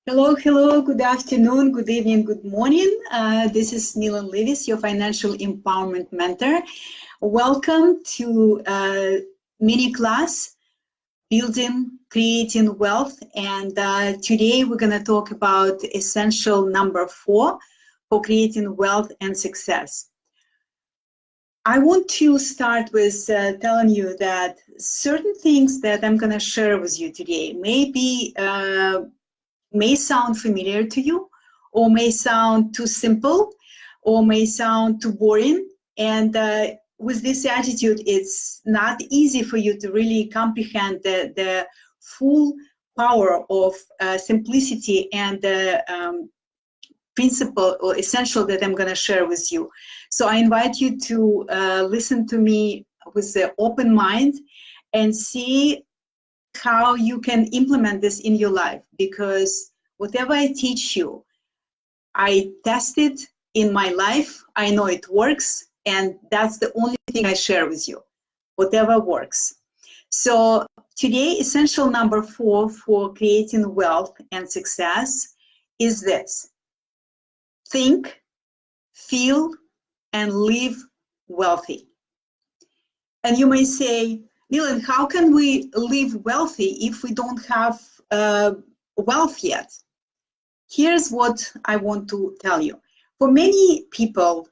Hello, hello, good afternoon, good evening, good morning. This is Millen Livis, your financial empowerment mentor. Welcome to mini class, Building, Creating Wealth. And today we're going to talk about essential number 4 for creating wealth and success. I want to start with telling you that certain things that I'm going to share with you today may sound familiar to you, or may sound too simple, or may sound too boring. And with this attitude, it's not easy for you to really comprehend the full power of simplicity and the principle or essential that I'm going to share with you. So I invite you to listen to me with an open mind and see how you can implement this in your life, because whatever I teach you, I test it in my life. I know it works, and that's the only thing I share with you, whatever works. So today, essential number 4 for creating wealth and success is this: think, feel, and live wealthy. And you may say, Millen, how can we live wealthy if we don't have wealth yet? Here's what I want to tell you. For many people,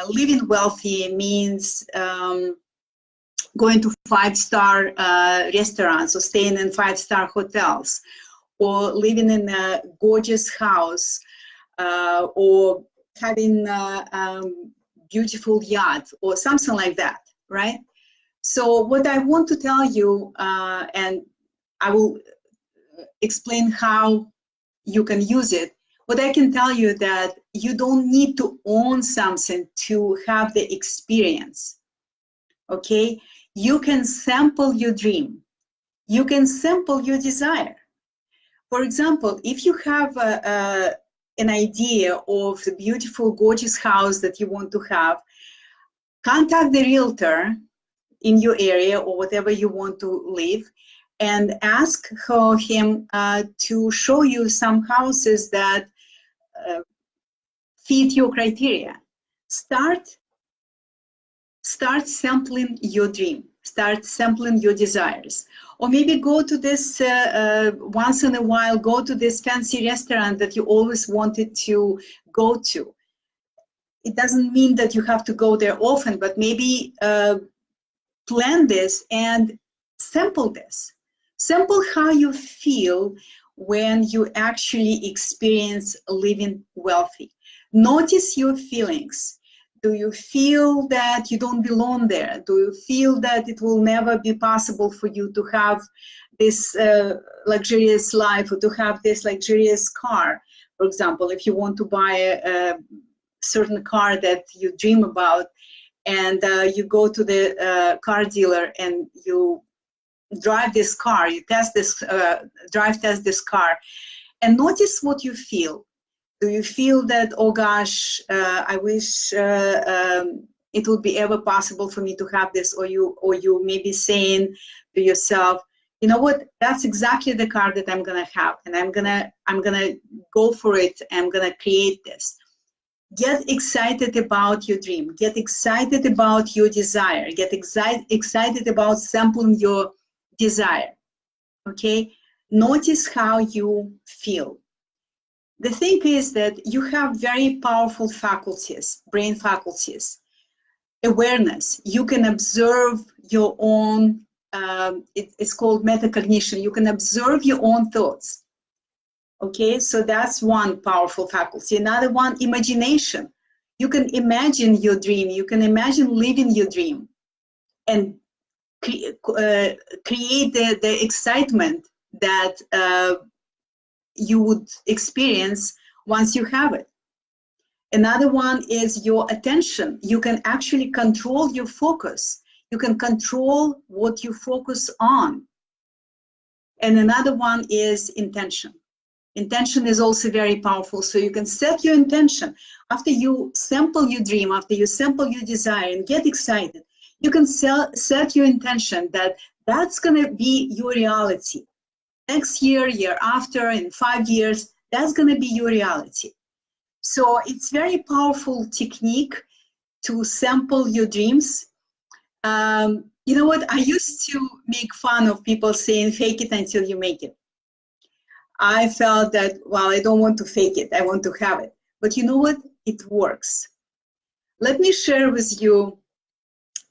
living wealthy means going to 5-star restaurants, or staying in 5-star hotels, or living in a gorgeous house, or having a beautiful yacht, or something like that, right? So what I want to tell you, and I will explain how you can use it. What I can tell you that you don't need to own something to have the experience, okay? You can sample your dream. You can sample your desire. For example, if you have an idea of the beautiful, gorgeous house that you want to have, contact the realtor in your area or whatever you want to live, and ask him to show you some houses that fit your criteria. Start sampling your dream. Start sampling your desires. Or maybe go to this, once in a while, go to this fancy restaurant that you always wanted to go to. It doesn't mean that you have to go there often, but maybe plan this and sample this. Sample how you feel when you actually experience living wealthy. Notice your feelings. Do you feel that you don't belong there? Do you feel that it will never be possible for you to have this luxurious life, or to have this luxurious car? For example, if you want to buy a certain car that you dream about, and you go to the car dealer and you drive this car, you test this, drive test this car, and notice what you feel. Do you feel that, oh gosh, I wish it would be ever possible for me to have this? Or you may be saying to yourself, you know what, that's exactly the car that I'm gonna have, and I'm gonna go for it. I'm gonna create this. Get excited about your dream. Get excited about your desire. Get excited about sampling your desire, okay? Notice how you feel. The thing is that you have very powerful faculties, brain faculties, awareness. You can observe your own, it's called metacognition. You can observe your own thoughts. Okay, so that's one powerful faculty. Another one, imagination. You can imagine your dream. You can imagine living your dream, and create the excitement that you would experience once you have it. Another one is your attention. You can actually control your focus. You can control what you focus on. And another one is intention. Intention is also very powerful. So you can set your intention. After you sample your dream, after you sample your desire and get excited, you can set your intention that that's going to be your reality. Next year, year after, in 5 years, that's going to be your reality. So it's very powerful technique to sample your dreams. You know what? I used to make fun of people saying, fake it until you make it. I felt that, well, I don't want to fake it. I want to have it. But you know what? It works. Let me share with you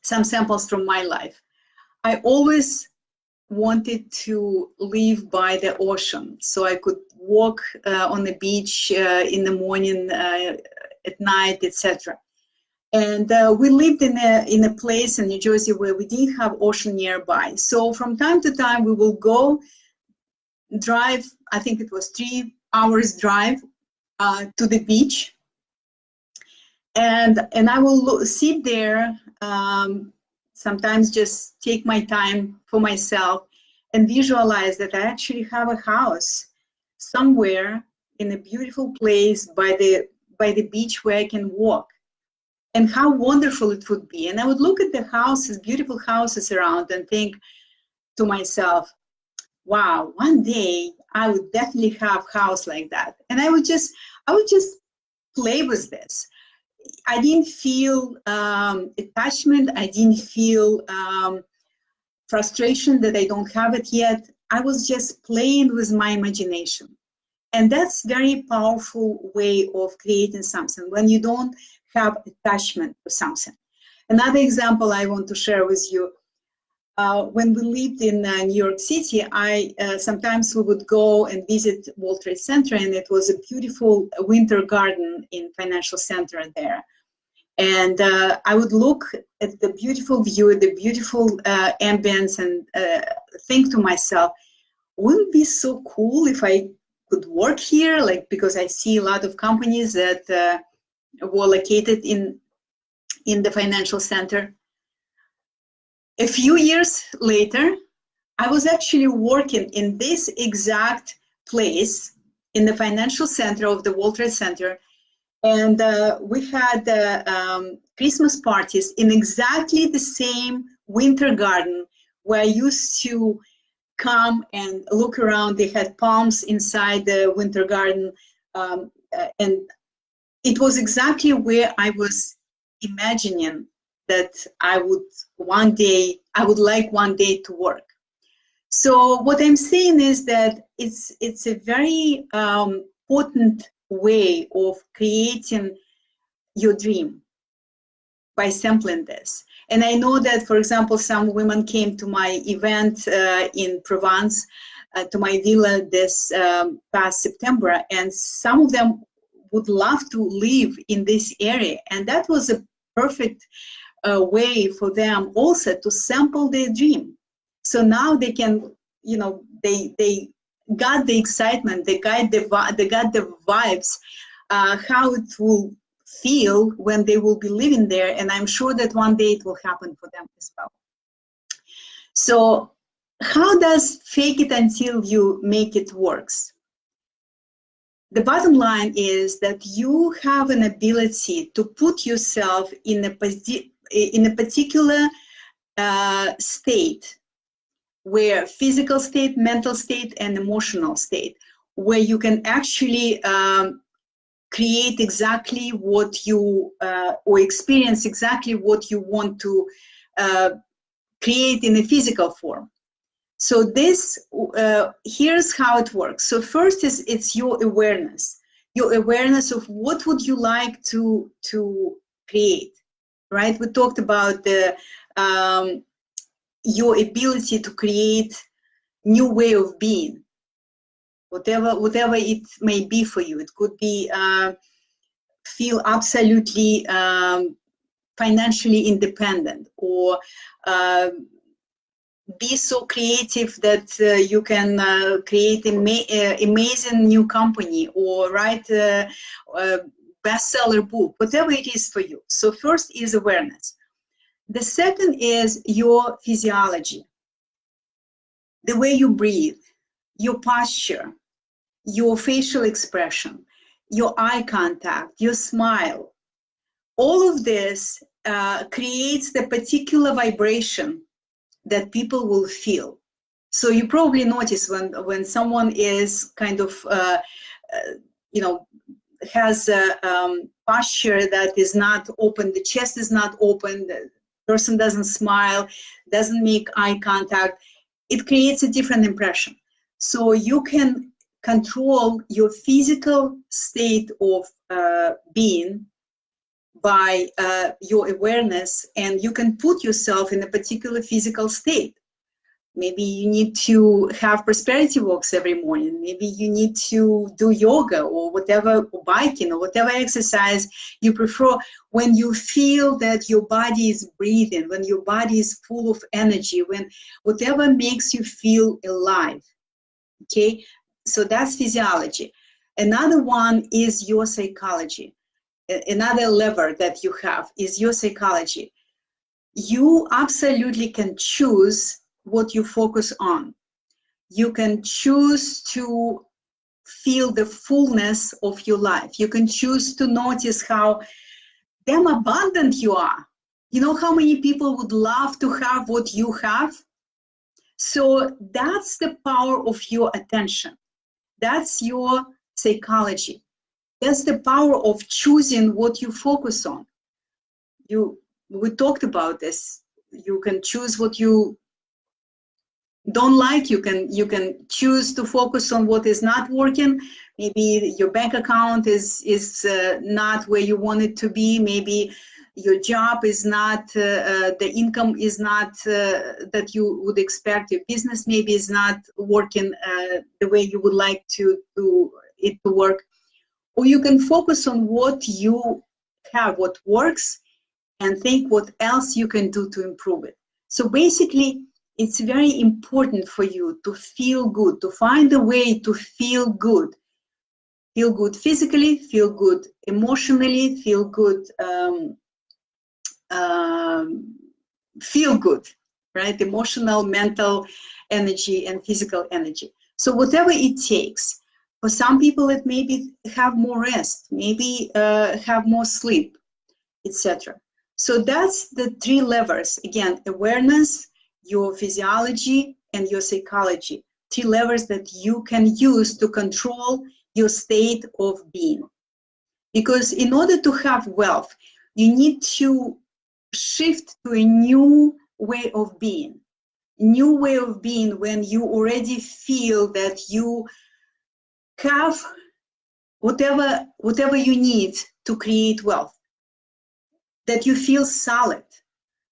some samples from my life. I always wanted to live by the ocean, so I could walk on the beach in the morning, at night, etc. And we lived in a place in New Jersey where we didn't have ocean nearby. So from time to time, we will go drive, I think it was 3 hours drive to the beach. And I will sit there, sometimes just take my time for myself and visualize that I actually have a house somewhere in a beautiful place by the beach where I can walk. And how wonderful it would be. And I would look at the houses, beautiful houses around, and think to myself, wow, one day I would definitely have a house like that. And I would just play with this. I didn't feel attachment. I didn't feel frustration that I don't have it yet. I was just playing with my imagination. And that's very powerful way of creating something when you don't have attachment to something. Another example I want to share with you. When we lived in New York City, sometimes we would go and visit World Trade Center, and it was a beautiful winter garden in Financial Center there. And I would look at the beautiful view, the beautiful ambience, and think to myself, wouldn't it be so cool if I could work here? Like, because I see a lot of companies that were located in the Financial Center. A few years later, I was actually working in this exact place in the Financial Center of the World Trade Center. And we had Christmas parties in exactly the same winter garden where I used to come and look around. They had palms inside the winter garden. And it was exactly where I was imagining that I would like one day to work. So what I'm saying is that it's a very potent way of creating your dream by sampling this. And I know that, for example, some women came to my event in Provence, to my villa this past September, and some of them would love to live in this area. And that was a perfect way for them also to sample their dream. So now they can, you know, they got the excitement, they got the vibes, how it will feel when they will be living there. And I'm sure that one day it will happen for them as well. So how does fake it until you make it works? The bottom line is that you have an ability to put yourself in a particular state, where physical state, mental state, and emotional state, where you can actually create exactly what you, or experience exactly what you want to create in a physical form. So this, here's how it works. So first is it's your awareness of what would you like to create, right? We talked about the your ability to create new way of being, whatever it may be for you. It could be feel absolutely financially independent, or be so creative that you can create amazing new company, or write a bestseller book, whatever it is for you. So first is awareness. The second is your physiology, the way you breathe, your posture, your facial expression, your eye contact, your smile. All of this creates the particular vibration that people will feel. So you probably notice when someone is kind of you know, has a posture that is not open, the chest is not open, the person doesn't smile, doesn't make eye contact, it creates a different impression. So you can control your physical state of being by your awareness, and you can put yourself in a particular physical state. Maybe you need to have prosperity walks every morning. Maybe you need to do yoga or whatever, or biking or whatever exercise you prefer. When you feel that your body is breathing, when your body is full of energy, when whatever makes you feel alive, okay? So that's physiology. Another one is your psychology. Another lever that you have is your psychology. You absolutely can choose what you focus on. You can choose to feel the fullness of your life. You can choose to notice how damn abundant you are. You know how many people would love to have what you have? So that's the power of your attention. That's your psychology. That's the power of choosing what you focus on. We talked about this. You can choose what you don't like. You can choose to focus on what is not working. Maybe your bank account is not where you want it to be. Maybe your job is not, the income is not that you would expect. Your business maybe is not working the way you would like it to work. Or you can focus on what you have, what works, and think what else you can do to improve it. So basically, it's very important for you to feel good, to find a way to feel good. Feel good physically, feel good emotionally, feel good, feel good, right? Emotional, mental energy, and physical energy. So whatever it takes. For some people, it maybe have more rest, maybe have more sleep, etc. So that's the three levers. Again, awareness, your physiology, and your psychology. Three levers that you can use to control your state of being. Because in order to have wealth, you need to shift to a new way of being. New way of being when you already feel that you have whatever you need to create wealth. That you feel solid,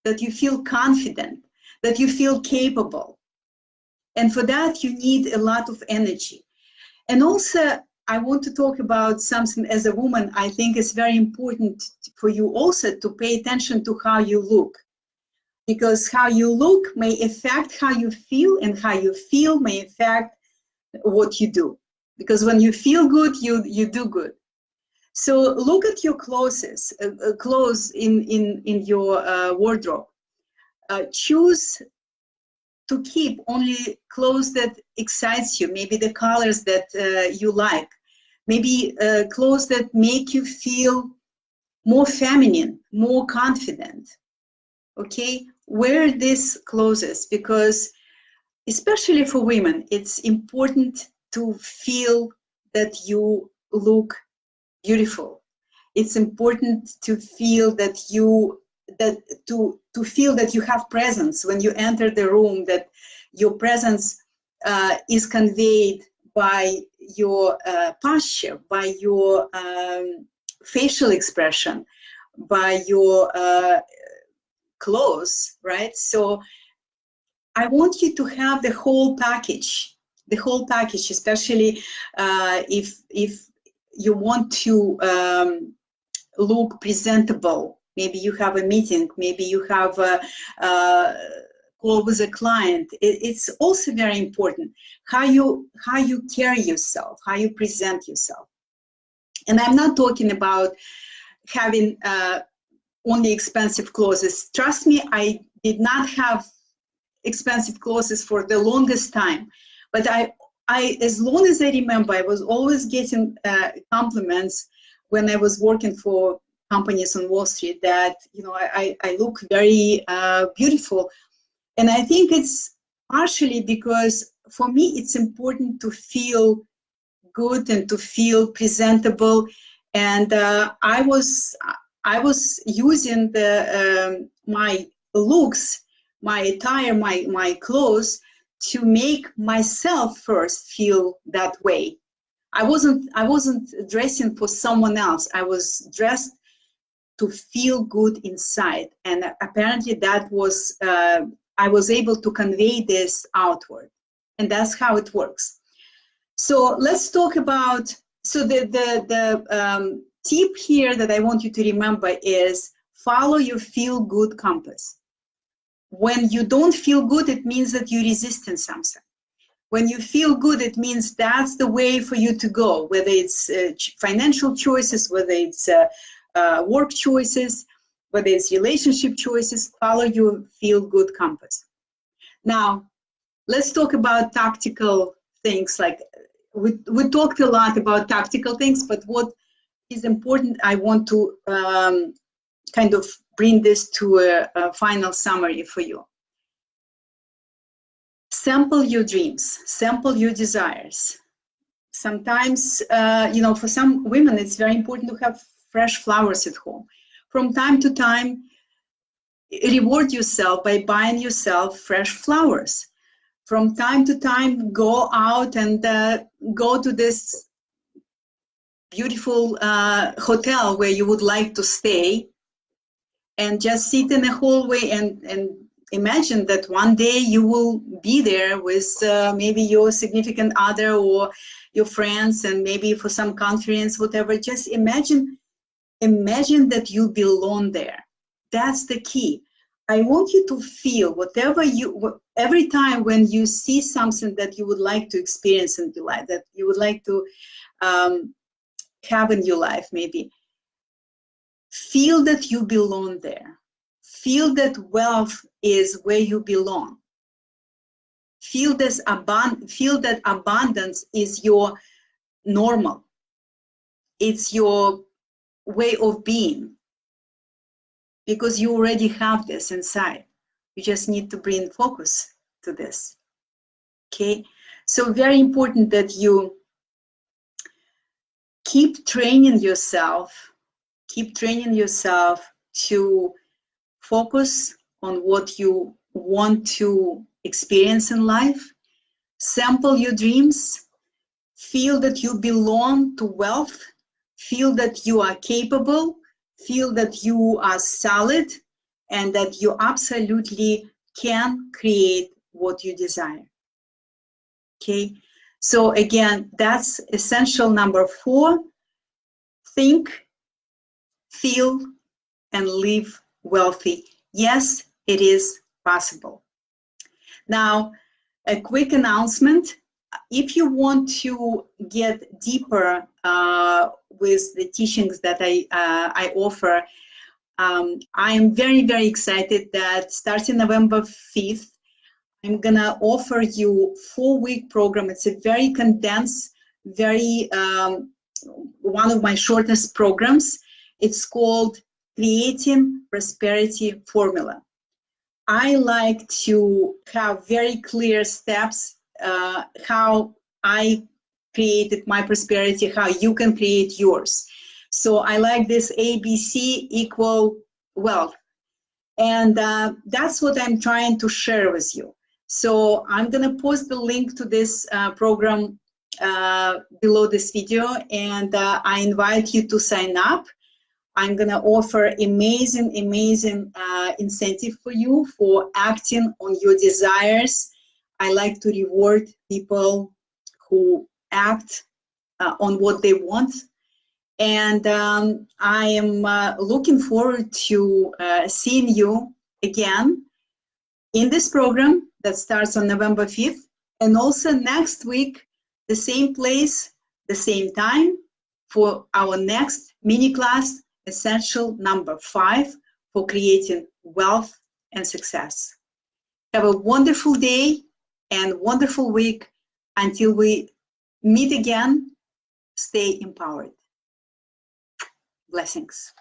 that you feel confident, that you feel capable. And for that, you need a lot of energy. And also, I want to talk about something as a woman. I think it's very important for you also to pay attention to how you look. Because how you look may affect how you feel, and how you feel may affect what you do. Because when you feel good, you do good. So look at your clothes in your wardrobe. Choose to keep only clothes that excites you, maybe the colors that you like, maybe clothes that make you feel more feminine, more confident, okay? Wear these clothes because, especially for women, it's important to feel that you look beautiful. It's important to feel that to feel that you have presence when you enter the room, that your presence is conveyed by your posture, by your facial expression, by your clothes, right? So I want you to have the whole package, especially if you want to look presentable. Maybe you have a meeting, maybe you have a call with a client. It's also very important how you carry yourself, how you present yourself. And I'm not talking about having only expensive clothes. Trust me, I did not have expensive clothes for the longest time, but I as long as I remember, I was always getting compliments when I was working for companies on Wall Street that, you know, I look very beautiful. And I think it's partially because for me, it's important to feel good and to feel presentable. And I was using my looks, my attire, my clothes to make myself first feel that way. I wasn't dressing for someone else. I was dressed to feel good inside, and apparently that was I was able to convey this outward, and that's how it works. So let's talk about, so the tip here that I want you to remember is follow your feel good compass. When you don't feel good, it means that you're resisting something. When you feel good, it means that's the way for you to go, whether it's financial choices, whether it's work choices, whether it's relationship choices. Follow your feel good compass. Now, let's talk about tactical things. Like we talked a lot about tactical things, but what is important, I want to kind of bring this to a final summary for you. Sample your dreams, sample your desires. Sometimes, you know, for some women, it's very important to have fresh flowers at home. From time to time, reward yourself by buying yourself fresh flowers. From time to time, go out and go to this beautiful hotel where you would like to stay, and just sit in a hallway and imagine that one day you will be there with maybe your significant other or your friends, and maybe for some conference, whatever. Just imagine that you belong there. That's the key. I want you to feel whatever every time when you see something that you would like to experience in your life, that you would like to have in your life, maybe feel that you belong there. Feel that wealth is where you belong. Feel that abundance is your normal. It's your way of being, because you already have this inside. You just need to bring focus to this. Okay? So very important that you keep training yourself to focus on what you want to experience in life. Sample your dreams. Feel that you belong to wealth. Feel that you are capable. Feel that you are solid, and that you absolutely can create what you desire. Okay? So again, that's essential number 4. Think, feel, and live wealthy. Yes, it is possible. Now, a quick announcement. If you want to get deeper with the teachings that I offer, I am very, very excited that starting November 5th, I'm gonna offer you 4-week program. It's a very condensed, very one of my shortest programs. It's called Creating Prosperity Formula. I like to have very clear steps how I created my prosperity, how you can create yours. So I like this ABC equal wealth. And that's what I'm trying to share with you. So I'm going to post the link to this program below this video, and I invite you to sign up. I'm going to offer amazing incentive for you for acting on your desires. I like to reward people who act on what they want. And I am looking forward to seeing you again in this program that starts on November 5th. And also next week, the same place, the same time, for our next mini class, essential number 5 for creating wealth and success. Have a wonderful day and wonderful week. Until we meet again, stay empowered. Blessings.